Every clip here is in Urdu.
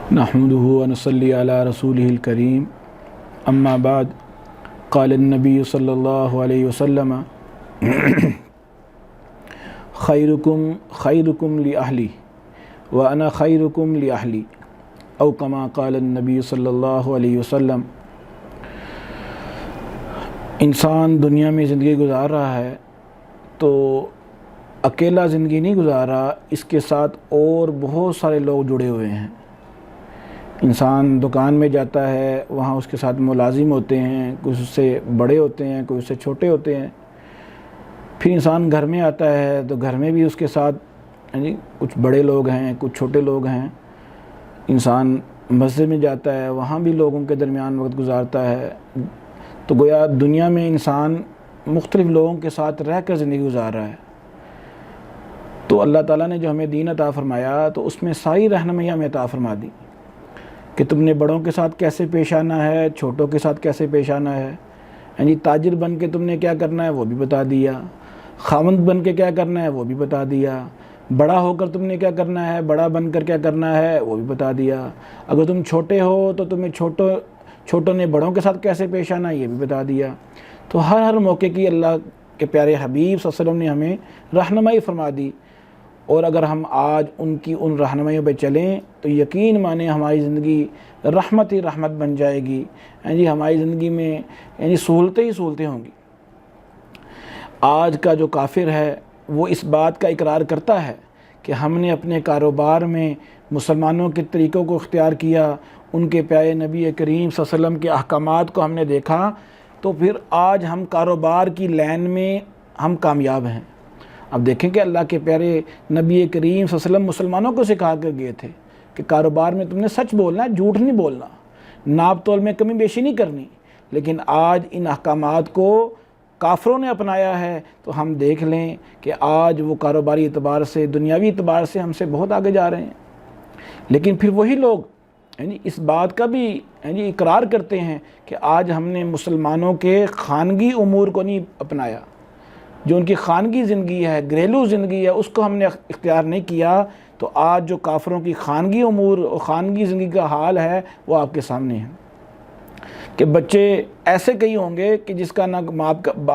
نحمده ونصلي على رسوله الكريم اما بعد قال النبي صلی اللہ علیہ وسلم خیرکم لأہلی وانا خیرکم لأہلی او کما قال النبی صلی اللہ علیہ وسلم۔ انسان دنیا میں زندگی گزار رہا ہے تو اکیلا زندگی نہیں گزار رہا، اس کے ساتھ اور بہت سارے لوگ جڑے ہوئے ہیں۔ انسان دکان میں جاتا ہے، وہاں اس کے ساتھ ملازم ہوتے ہیں، کچھ اس سے بڑے ہوتے ہیں، کچھ اس سے چھوٹے ہوتے ہیں۔ پھر انسان گھر میں آتا ہے تو گھر میں بھی اس کے ساتھ کچھ بڑے لوگ ہیں، کچھ چھوٹے لوگ ہیں۔ انسان مسجد میں جاتا ہے، وہاں بھی لوگوں کے درمیان وقت گزارتا ہے۔ تو گویا دنیا میں انسان مختلف لوگوں کے ساتھ رہ کر زندگی گزار رہا ہے۔ تو اللہ تعالیٰ نے جو ہمیں دین عطا فرمایا تو اس میں ساری رہنمائی ہمیں عطا فرما دی کہ تم نے بڑوں کے ساتھ کیسے پیش آنا ہے، چھوٹوں کے ساتھ کیسے پیش آنا ہے۔ تاجر بن کے تم نے کیا کرنا ہے وہ بھی بتا دیا، خاوند بن کے کیا کرنا ہے وہ بھی بتا دیا، بڑا ہو کر تم نے کیا کرنا ہے، بڑا بن کر کیا کرنا ہے وہ بھی بتا دیا۔ اگر تم چھوٹے ہو تو تمہیں چھوٹوں نے بڑوں کے ساتھ کیسے پیش آنا ہے یہ بھی بتا دیا۔ تو ہر موقع کی اللہ کے پیارے حبیب صلی اللہ علیہ وسلم نے ہمیں رہنمائی فرما دی، اور اگر ہم آج ان رہنمائیوں پہ چلیں تو یقین مانیں ہماری زندگی رحمت ہی رحمت بن جائے گی۔ ہماری زندگی میں سہولتیں ہی سہولتیں ہوں گی۔ آج کا جو کافر ہے وہ اس بات کا اقرار کرتا ہے کہ ہم نے اپنے کاروبار میں مسلمانوں کے طریقوں کو اختیار کیا، ان کے پیارے نبی کریم صلی اللہ علیہ وسلم کے احکامات کو ہم نے دیکھا، تو پھر آج ہم کاروبار کی لائن میں ہم کامیاب ہیں۔ اب دیکھیں کہ اللہ کے پیارے نبی کریم صلی اللہ علیہ وسلم مسلمانوں کو سکھا کر گئے تھے کہ کاروبار میں تم نے سچ بولنا ہے، جھوٹ نہیں بولنا، ناپ تول میں کمی بیشی نہیں کرنی۔ لیکن آج ان احکامات کو کافروں نے اپنایا ہے تو ہم دیکھ لیں کہ آج وہ کاروباری اعتبار سے، دنیاوی اعتبار سے ہم سے بہت آگے جا رہے ہیں۔ لیکن پھر وہی لوگ اس بات کا بھی اقرار کرتے ہیں کہ آج ہم نے مسلمانوں کے خانگی امور کو نہیں اپنایا، جو ان کی خانگی زندگی ہے، گھریلو زندگی ہے، اس کو ہم نے اختیار نہیں کیا۔ تو آج جو کافروں کی خانگی امور اور خانگی زندگی کا حال ہے وہ آپ کے سامنے ہے کہ بچے ایسے کئی ہوں گے کہ جس کا نہ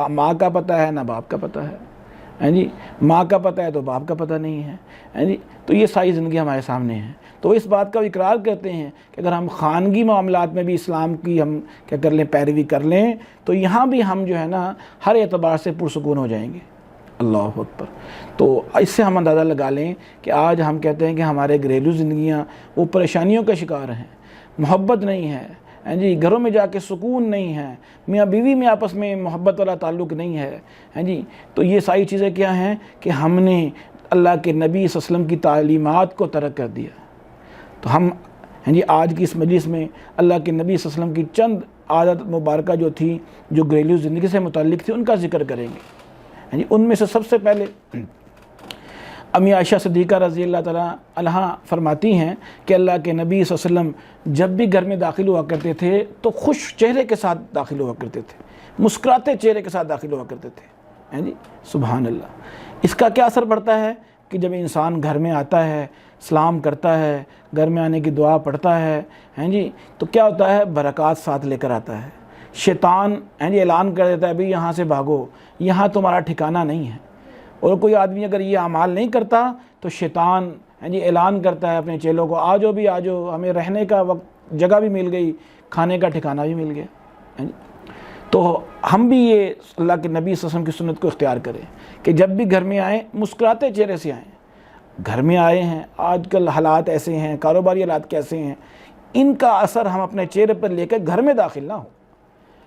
ماں کا پتہ ہے نہ باپ کا پتہ ہے، ماں کا پتہ ہے تو باپ کا پتہ نہیں ہے۔ تو یہ ساری زندگی ہمارے سامنے ہے۔ تو اس بات کا اقرار کرتے ہیں کہ اگر ہم خانگی معاملات میں بھی اسلام کی ہم کیا کر لیں، پیروی کر لیں، تو یہاں بھی ہم جو ہے نا ہر اعتبار سے پرسکون ہو جائیں گے۔ اللہ اکبر۔ تو اس سے ہم اندازہ لگا لیں کہ آج ہم کہتے ہیں کہ ہمارے گھریلو زندگیاں وہ پریشانیوں کا شکار ہیں، محبت نہیں ہے، گھروں میں جا کے سکون نہیں ہے، میاں بیوی میں آپس میں محبت والا تعلق نہیں ہے۔ تو یہ ساری چیزیں کیا ہیں کہ ہم نے اللہ کے نبی صلی اللہ علیہ وسلم کی تعلیمات کو ترک کر دیا۔ تو ہم آج کی اس مجلس میں اللہ کے نبی صلی اللہ علیہ وسلم کی چند عادت مبارکہ جو تھی، جو گھریلو زندگی سے متعلق تھی، ان کا ذکر کریں گے۔ ان میں سے سب سے پہلے امی عائشہ صدیقہ رضی اللہ تعالیٰ عنہا فرماتی ہیں کہ اللہ کے نبی صلی اللہ علیہ وسلم جب بھی گھر میں داخل ہوا کرتے تھے تو خوش چہرے کے ساتھ داخل ہوا کرتے تھے، مسکراتے چہرے کے ساتھ داخل ہوا کرتے تھے۔ سبحان اللہ۔ اس کا کیا اثر پڑتا ہے کہ جب انسان گھر میں آتا ہے، سلام کرتا ہے، گھر میں آنے کی دعا پڑھتا ہے، تو کیا ہوتا ہے، برکات ساتھ لے کر آتا ہے۔ شیطان اعلان کر دیتا ہے بھی یہاں سے بھاگو، یہاں تمہارا ٹھکانہ نہیں ہے۔ اور کوئی آدمی اگر یہ اعمال نہیں کرتا تو شیطان اعلان کرتا ہے اپنے چیلوں کو، آ جاؤ، ہمیں رہنے کا وقت جگہ بھی مل گئی، کھانے کا ٹھکانہ بھی مل گیا۔ تو ہم بھی یہ اللہ کے نبی صلی اللہ علیہ وسلم کی سنت کو اختیار کریں کہ جب بھی گھر میں آئیں مسکراتے چہرے سے آئیں۔ گھر میں آئے ہیں، آج کل حالات ایسے ہیں، کاروباری حالات کیسے ہیں، ان کا اثر ہم اپنے چہرے پر لے کر گھر میں داخل نہ ہو،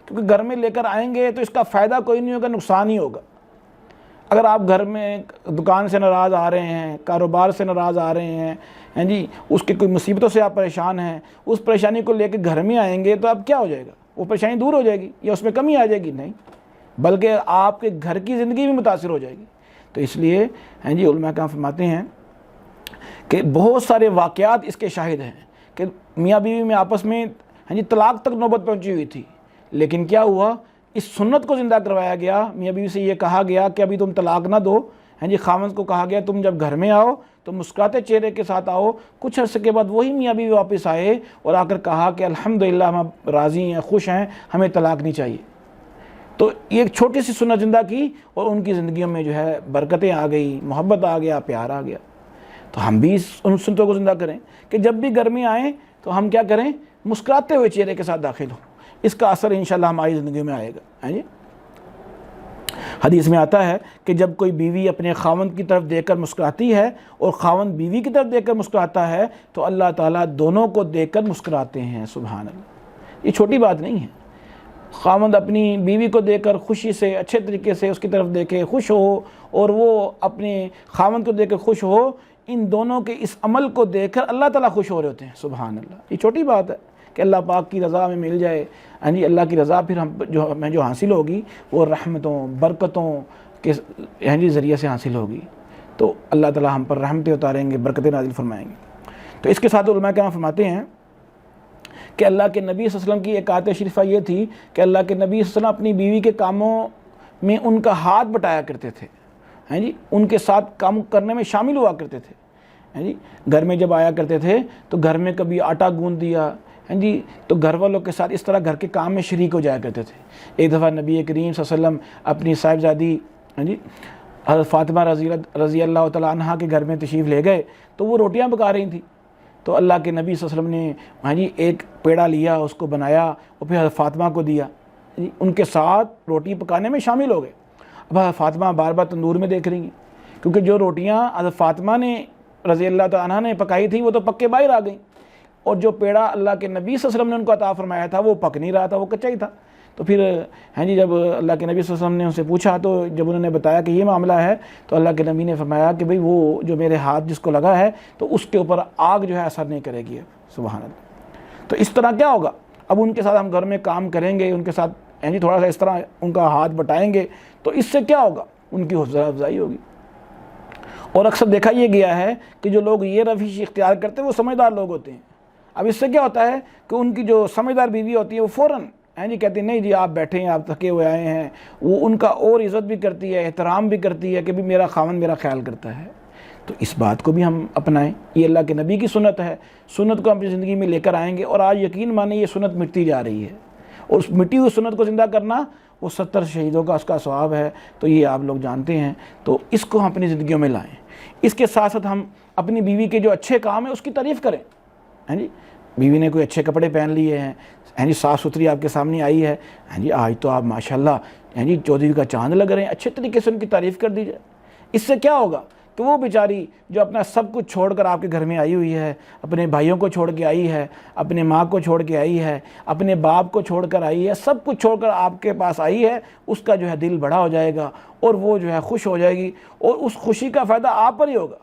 کیونکہ گھر میں لے کر آئیں گے تو اس کا فائدہ کوئی نہیں ہوگا، نقصان ہی ہوگا۔ اگر آپ گھر میں دکان سے ناراض آ رہے ہیں، کاروبار سے ناراض آ رہے ہیں، اس کے کوئی مصیبتوں سے آپ پریشان ہیں، اس پریشانی کو لے کے گھر میں آئیں گے تو اب کیا ہو جائے گا، وہ پریشانی دور ہو جائے گی یا اس میں کمی آ جائے گی؟ نہیں، بلکہ آپ کے گھر کی زندگی بھی متاثر ہو جائے گی۔ تو اس لیے علماء کرام فرماتے ہیں کہ بہت سارے واقعات اس کے شاہد ہیں کہ میاں بیوی میں آپس میں طلاق تک نوبت پہنچی ہوئی تھی، لیکن کیا ہوا، اس سنت کو زندہ کروایا گیا، میاں بیوی سے یہ کہا گیا کہ ابھی تم طلاق نہ دو، ہاں جی خاوند کو کہا گیا تم جب گھر میں آؤ تو مسکراتے چہرے کے ساتھ آؤ. کچھ عرصے کے بعد وہی میاں بیوی واپس آئے اور آ کر کہا کہ الحمدللہ ہم راضی ہیں، خوش ہیں، ہمیں طلاق نہیں چاہیے. تو یہ ایک چھوٹی سی سنت زندہ کی اور ان کی زندگیوں میں جو ہے برکتیں آ گئی، محبت آ گیا، پیار آ گیا. تو ہم بھی ان سنتوں کو زندہ کریں کہ جب بھی گھر میں آئیں تو ہم کیا کریں، مسکراتے ہوئے چہرے کے ساتھ داخل ہوں. اس کا اثر انشاءاللہ ہماری زندگی میں آئے گا. ہاں جی حدیث میں آتا ہے کہ جب کوئی بیوی اپنے خاوند کی طرف دیکھ کر مسکراتی ہے اور خاوند بیوی کی طرف دیکھ کر مسکراتا ہے تو اللہ تعالیٰ دونوں کو دیکھ کر مسکراتے ہیں. سبحان اللہ، یہ چھوٹی بات نہیں ہے. خاوند اپنی بیوی کو دیکھ کر خوشی سے اچھے طریقے سے اس کی طرف دیکھے، خوش ہو، اور وہ اپنے خاوند کو دیکھ کر خوش ہو. ان دونوں کے اس عمل کو دیکھ کر اللہ تعالیٰ خوش ہو رہے ہوتے ہیں. سبحان اللہ، یہ چھوٹی بات ہے کہ اللہ پاک کی رضا میں مل جائے. ہاں جی اللہ کی رضا پھر ہمیں جو حاصل ہوگی وہ رحمتوں برکتوں کے ہاں جی ذریعے سے حاصل ہوگی. تو اللہ تعالیٰ ہم پر رحمتیں اتاریں گے، برکتیں نازل فرمائیں گے. تو اس کے ساتھ علماء کرام فرماتے ہیں کہ اللہ کے نبی صلی اللہ علیہ وسلم کی ایک آیت شریفہ یہ تھی کہ اللہ کے نبی صلی اللہ علیہ وسلم اپنی بیوی کے کاموں میں ان کا ہاتھ بٹایا کرتے تھے. ہاں جی ان کے ساتھ کام کرنے میں شامل ہوا کرتے تھے. ہاں جی گھر میں جب آیا کرتے تھے تو گھر میں کبھی آٹا گوندھ دیا، ہاں جی تو گھر والوں کے ساتھ اس طرح گھر کے کام میں شریک ہو جایا کرتے تھے. ایک دفعہ نبی کریم صلی اللہ علیہ وسلم اپنی صاحبزادی ہاں جی حضرت فاطمہ رضی اللہ تعالیٰ عنہا کے گھر میں تشریف لے گئے تو وہ روٹیاں پکا رہی تھیں. تو اللہ کے نبی صلی اللہ علیہ وسلم نے ہاں جی ایک پیڑا لیا، اس کو بنایا اور پھر حضرت فاطمہ کو دیا. ان کے ساتھ روٹی پکانے میں شامل ہو گئے. اب حضرت فاطمہ بار بار تندور میں دیکھ رہی ہیں کیونکہ جو روٹیاں حضرت فاطمہ نے رضی اللہ تعالیٰ عنہ نے پکائی تھیں وہ تو پک کے باہر آ گئیں، اور جو پیڑا اللہ کے نبی صلی اللہ علیہ وسلم نے ان کو عطا فرمایا تھا وہ پک نہیں رہا تھا، وہ کچا ہی تھا. تو پھر ہاں جی جب اللہ کے نبی صلی اللہ علیہ وسلم نے ان سے پوچھا تو جب انہوں نے بتایا کہ یہ معاملہ ہے تو اللہ کے نبی نے فرمایا کہ بھئی وہ جو میرے ہاتھ جس کو لگا ہے تو اس کے اوپر آگ جو ہے اثر نہیں کرے گی. سبحان اللہ. تو اس طرح کیا ہوگا، اب ان کے ساتھ ہم گھر میں کام کریں گے، ان کے ساتھ ہاں جی تھوڑا سا اس طرح ان کا ہاتھ بٹائیں گے تو اس سے کیا ہوگا، ان کی حوصلہ افزائی ہوگی. اور اکثر دیکھا یہ گیا ہے کہ جو لوگ یہ روش اختیار کرتے ہیں وہ سمجھدار لوگ ہوتے ہیں. اب اس سے کیا ہوتا ہے کہ ان کی جو سمجھدار بیوی ہوتی ہے وہ فوراً ہیں جی کہتی ہیں نہیں جی آپ بیٹھے ہیں، آپ تھکے ہوئے آئے ہیں. وہ ان کا اور عزت بھی کرتی ہے، احترام بھی کرتی ہے کہ بھی میرا خاوند میرا خیال کرتا ہے. تو اس بات کو بھی ہم اپنائیں، یہ اللہ کے نبی کی سنت ہے. سنت کو ہم اپنی زندگی میں لے کر آئیں گے اور آج یقین مانیں یہ سنت مٹتی جا رہی ہے، اور اس مٹی ہوئی سنت کو زندہ کرنا وہ 70 شہیدوں کا اس کا ثواب ہے. تو یہ آپ لوگ جانتے ہیں، تو اس کو ہم اپنی زندگیوں میں لائیں. اس کے ساتھ ساتھ ہم اپنی بیوی کے جو اچھے کام ہیں اس کی تعریف کریں. ہاں جی بیوی نے کوئی اچھے کپڑے پہن لیے ہیں، ہاں جی صاف ستھری آپ کے سامنے آئی ہے، ہاں جی آج تو آپ ماشاءاللہ ہاں جی چودھویں کا چاند لگ رہے ہیں، اچھے طریقے سے ان کی تعریف کر دیجیے. اس سے کیا ہوگا کہ وہ بیچاری جو اپنا سب کچھ چھوڑ کر آپ کے گھر میں آئی ہوئی ہے، اپنے بھائیوں کو چھوڑ کے آئی ہے، اپنے ماں کو چھوڑ کے آئی ہے، اپنے باپ کو چھوڑ کر آئی ہے، سب کچھ چھوڑ کر آپ کے پاس آئی ہے، اس کا جو ہے دل بڑا ہو جائے گا اور وہ جو ہے خوش ہو جائے گی، اور اس خوشی کا فائدہ آپ پر ہی ہوگا.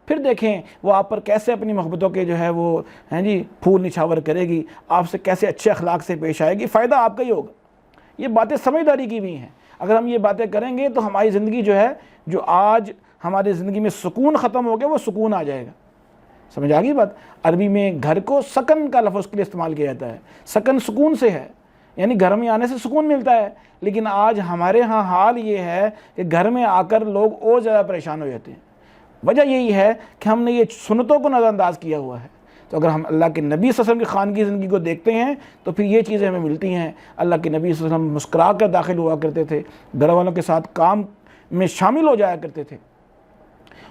پھر دیکھیں وہ آپ پر کیسے اپنی محبتوں کے جو ہے وہ ہیں جی پھول نچھاور کرے گی، آپ سے کیسے اچھے اخلاق سے پیش آئے گی. فائدہ آپ کا ہی ہوگا. یہ باتیں سمجھداری کی بھی ہیں. اگر ہم یہ باتیں کریں گے تو ہماری زندگی جو ہے، جو آج ہماری زندگی میں سکون ختم ہو گیا وہ سکون آ جائے گا. سمجھ آ گئی بات. عربی میں گھر کو سکن کا لفظ کے لیے استعمال کیا جاتا ہے. سکن سکون سے ہے، یعنی گھر میں آنے سے سکون ملتا ہے. لیکن آج ہمارے ہاں حال یہ ہے کہ گھر میں آ کر لوگ اور زیادہ پریشان ہو جاتے ہیں. وجہ یہی ہے کہ ہم نے یہ سنتوں کو نظر انداز کیا ہوا ہے. تو اگر ہم اللہ کے نبی صلی اللہ علیہ وسلم کی خانگی زندگی کو دیکھتے ہیں تو پھر یہ چیزیں ہمیں ملتی ہیں. اللہ کے نبی صلی اللہ علیہ وسلم مسکرا کر داخل ہوا کرتے تھے، گھر والوں کے ساتھ کام میں شامل ہو جایا کرتے تھے،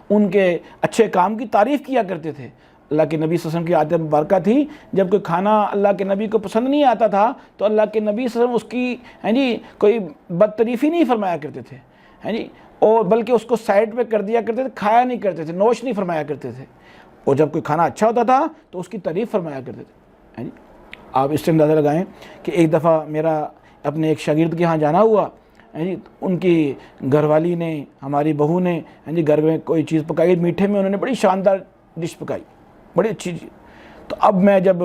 ان کے اچھے کام کی تعریف کیا کرتے تھے. اللہ کے نبی صلی اللہ علیہ وسلم کی عادت مبارکہ تھی، جب کوئی کھانا اللہ کے نبی کو پسند نہیں آتا تھا تو اللہ کے نبی صلی اللہ علیہ وسلم اس کی ہیں جی کوئی بدتریفی نہیں فرمایا کرتے تھے، ہیں جی، اور بلکہ اس کو سائڈ پہ کر دیا کرتے تھے، کھایا نہیں کرتے تھے، نوش نہیں فرمایا کرتے تھے. اور جب کوئی کھانا اچھا ہوتا تھا تو اس کی تعریف فرمایا کرتے تھے. جی آپ اس سے اندازہ لگائیں کہ ایک دفعہ میرا اپنے ایک شاگرد کے ہاں جانا ہوا. جی ان کی گھر والی نے، ہماری بہو نے جی گھر میں کوئی چیز پکائی، میٹھے میں انہوں نے بڑی شاندار ڈش پکائی، بڑی اچھی چیز. تو اب میں جب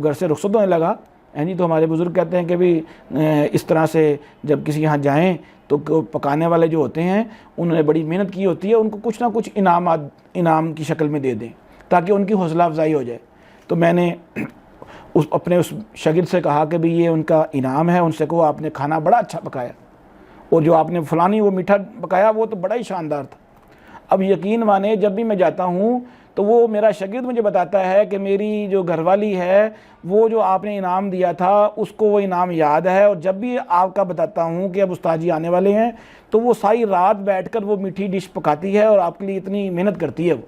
گھر سے رخصت ہونے لگا تو ہمارے بزرگ کہتے ہیں کہ بھی اس طرح سے جب کسی یہاں جائیں تو پکانے والے جو ہوتے ہیں انہوں نے بڑی محنت کی ہوتی ہے، ان کو کچھ نہ کچھ انعام کی شکل میں دے دیں تاکہ ان کی حوصلہ افزائی ہو جائے. تو میں نے اپنے اس شاگرد سے کہا کہ بھی یہ ان کا انعام ہے، ان سے کہو آپ نے کھانا بڑا اچھا پکایا، اور جو آپ نے فلانی وہ میٹھا پکایا وہ تو بڑا ہی شاندار تھا. اب یقین مانے جب بھی میں جاتا ہوں تو وہ میرا شاگرد مجھے بتاتا ہے کہ میری جو گھر والی ہے وہ جو آپ نے انعام دیا تھا اس کو وہ انعام یاد ہے، اور جب بھی آپ کا بتاتا ہوں کہ اب استاد جی آنے والے ہیں تو وہ ساری رات بیٹھ کر وہ میٹھی ڈش پکاتی ہے اور آپ کے لیے اتنی محنت کرتی ہے وہ.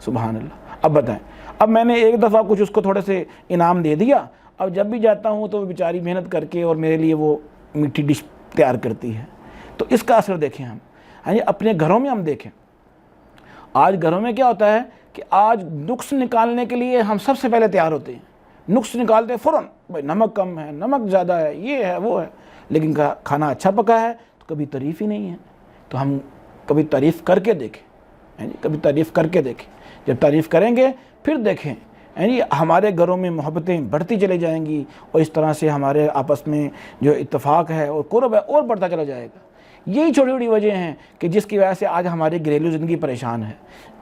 سبحان اللہ. اب بتائیں، اب میں نے ایک دفعہ کچھ اس کو تھوڑے سے انعام دے دیا، اب جب بھی جاتا ہوں تو وہ بیچاری محنت کر کے اور میرے لیے وہ میٹھی ڈش تیار کرتی ہے. تو اس کا اثر دیکھیں ہم، ہاں جی، اپنے گھروں میں ہم دیکھیں. آج گھروں میں کیا ہوتا ہے کہ آج نقص نکالنے کے لیے ہم سب سے پہلے تیار ہوتے ہیں، نقص نکالتے ہیں فوراً، بھائی نمک کم ہے، نمک زیادہ ہے، یہ ہے وہ ہے. لیکن کھانا اچھا پکا ہے تو کبھی تعریف ہی نہیں ہے. تو ہم کبھی تعریف کر کے دیکھیں، کبھی تعریف کر کے دیکھیں. جب تعریف کریں گے پھر دیکھیں ہمارے گھروں میں محبتیں بڑھتی چلے جائیں گی، اور اس طرح سے ہمارے آپس میں جو اتفاق ہے اور قرب ہے اور بڑھتا چلا جائے گا. یہی چھوٹی چھوٹی وجہ ہیں کہ جس کی وجہ سے آج ہماری گھریلو زندگی پریشان ہے.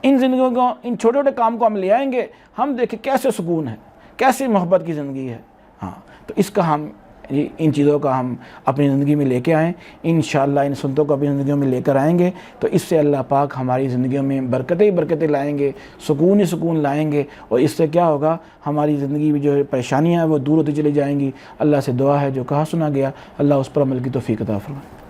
ان زندگیوں کو، ان چھوٹے چھوٹے کام کو ہم لے آئیں گے، ہم دیکھیں کیسے سکون ہے، کیسے محبت کی زندگی ہے. ہاں، تو اس کا ہم ان چیزوں کا ہم اپنی زندگی میں لے کے آئیں. انشاءاللہ ان سنتوں کو اپنی زندگیوں میں لے کر آئیں گے تو اس سے اللہ پاک ہماری زندگیوں میں برکتیں ہی برکتیں لائیں گے، سکون ہی سکون لائیں گے، اور اس سے کیا ہوگا، ہماری زندگی میں جو پریشانیاں ہیں وہ دور ہوتی چلی جائیں گی. اللہ سے دعا ہے جو کہا سنا گیا اللہ اس پر عمل کی توفیق عطا فرمائے.